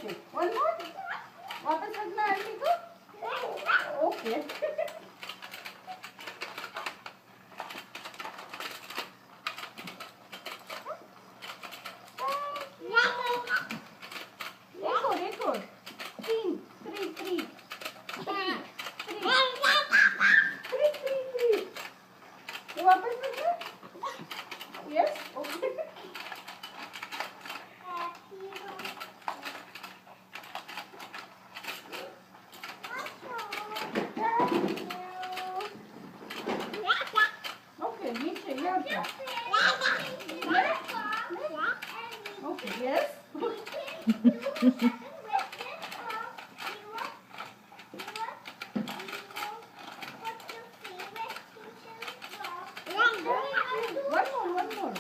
Okay one more वापस रखना aunty को ओके एक और तीन थ्री थ्री वापस रखना यस ओके ओके नीचे यहाँ पे ओके यस वन मोर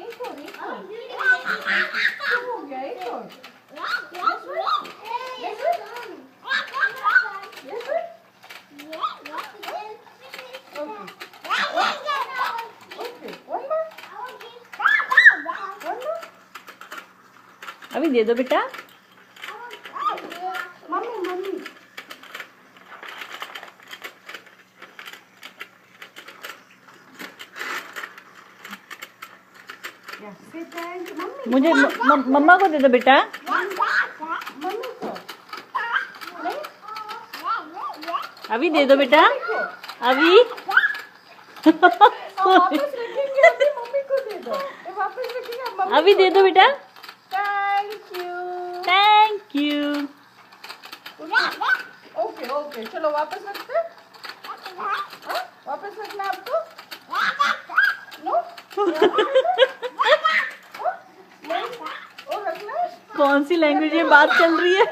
एक और हो गया एक और अभी दे दो बेटा। मम्मी मम्मी मुझे मम्मा को दे दो बेटा। मम्मी को अभी दे दो बेटा। अभी वापस रखेंगे मम्मी को दे दो वापस रखेंगे मम्मी अभी दे दो बेटा। Thank you thank you. Okay okay चलो वापस रखते वापस रखना आपको नो और रखना कौन सी लैंग्वेज में बात चल रही है?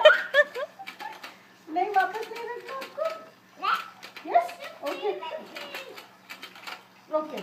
नहीं वापस नहीं रखना आपको यस ओके ओके